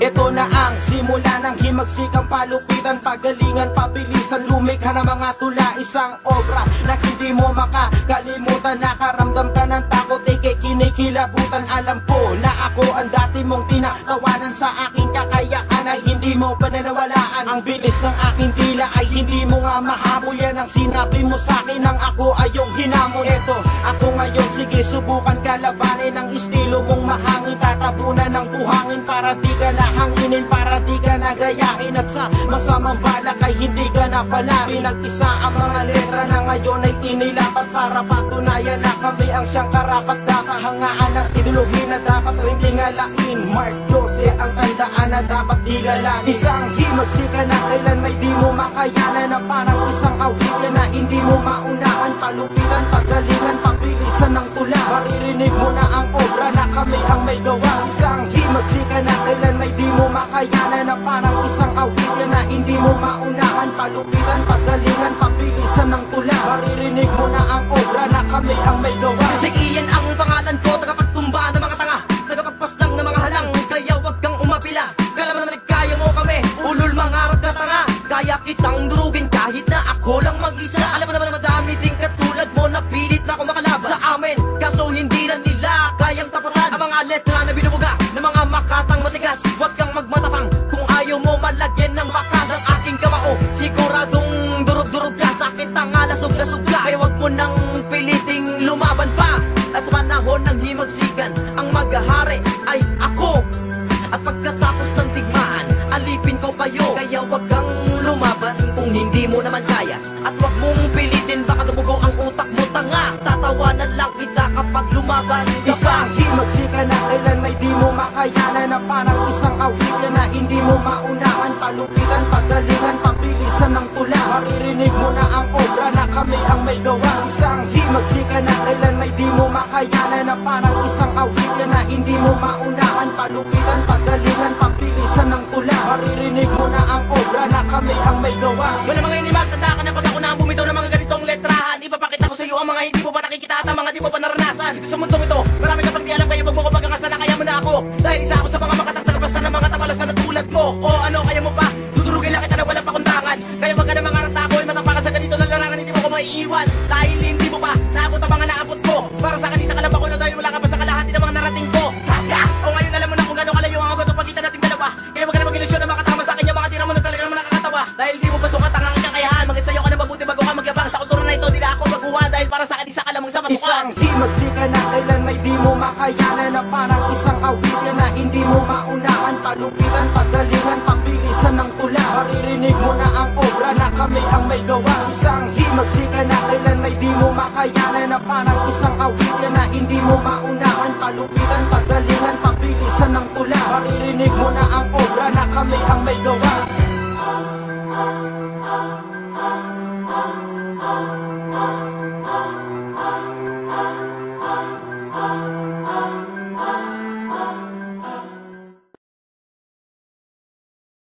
Ito na ang simula ng himagsikang palupitan, pagalingan, pabilisan, lumikha ng mga tula. Isang obra na hindi mo makakalimutan. Nakaramdam ka ng takot, kinikilabutan. Alam ko na ako ang dati mong tinatawanan. Sa aking kakayahan ay hindi mo pananawalaan. Ang bilis ng aking dila ay hindi mo nga mahabol. Yan ang sinabi mo sa akin nang ako ay yung hinamon. Eto, ako ngayon, sige subukan kalabanin. Ang estilo mong mahangin, tatabunan ng buhangin para di ka hanginin, para di ka nagayahin. At sa masamang balak ay hindi ka na pala. Pinag-isa ang mga letra na ngayon ay inilapat para patunayan na kami ang siyang karapat na kahangaan at ideologi na dapat rin tingalain. Mark 12 ang tandaan na dapat digalan. Isang himagsika na kailan may di mo makayanan, na parang isang awitin na hindi mo maunahan. Palupitan, pagalingan, pabilisan ng tula. Maririnig mo na ang obra na kami ang may gawa. Isang himagsika na kailan may di mo makayanan, na parang isang awitin na hindi mo maunahan. Palupitan, pagalingan, pabilisan ng tula. Maririnig mo na ang obra na kami ang may gawa. Si Ian ang pangalan ko, tagapagtumba ng mga tanga, tagapagpaslang ng mga halang. Kaya wag kang umapila, kalaman naman kaya mo kami. Ulul mangarap ka tanga, kaya kitang durugin kahit na ako lang mag-isa. Alam mo naman na madami ding katulad mo na pilit na ako makalaban sa amin, kaso hindi na nila kayang tapatan ang mga letra na binubuga ng mga makatang matigas. Wag kang magmatapang kung ayaw mo malagyan ng bakas ang aking kamao. Siguradong durog-durog ka, sakit ang lasog-lasog ka. Kaya wag mo nang piliting lumaban pa. At sa panahon ng himagsikan, ang maghahari ay ako. At pagkatapos ng tigmaan, alipin ko kayo. Kaya wag kang lumaban kung hindi mo naman kaya. At wag mong pilitin, baka tumugo ang utak mo tanga. Tatawanan lang kita kapag lumaban ka pa. Isang himagsika na kailan may di mo makayanan, na parang isang awitin na hindi mo maunahan. Palupitan, pagalingan, pabilisan ng tula. Maririnig mo na ang obra na kami ang may gawa. Isang himagsika na kailan may di mo makayanan, na parang isang awitin na hindi mo maunahan. Palupitan, pagalingan, pabilisan ng tula. Maririnig mo na ang obra na kami ang may gawa. Wala mga inimag, tanda ka na pag ako na bumitaw ng mga ganitong letrahan. Ipapakita ko sa iyo ang mga hindi mo pa nakikita at ang mga di mo pa naranasan. Dito sa mundong ito, marami ka pang di alam, kaya wag mo ko pagkakasala, kaya mo na ako. Dahil isa ako sa mga makatagtagpasan ng mga tamalasan na tulad mo. O ano, kaya mo pa? Dudurugin lang kita na walang pakundangan. Kaya wag ka na mga ratakoy, matapakan sa ganito lang larangan, hindi mo ko maiiwan. Dahil hindi mo pa naabot ang mga naabot ko. Para sa kanisa ka lang ako na dahil wala ka pa sa kalahati ng mga narating ko. O ngayon alam mo na kung gano'ng kalayo ang agad pagitan nating dalawa. Kaya wag ka na mag-ilusyon na makatama sa akin yung mga tira mo na talaga naman nakakatawa. Dahil di mo pa sukat ang aking kakayahan. Mag-ensayo ka na mabuti bago ka magyabang sa kultura na ito. Di na ako maghuwa dahil para sa akin isa ka lamang sa matukan. Isang himagsika na kailan may di mo makayanan, na parang isang awitin na hindi mo maunahan. Palupitan, pagalingan, pabilisan ng tula. Maririnig mo na ang obra na kami ang may gawa. Isang himagsika na kailan may di mo makayanan, na parang isang awitin na hindi mo maunahan. Palupitan,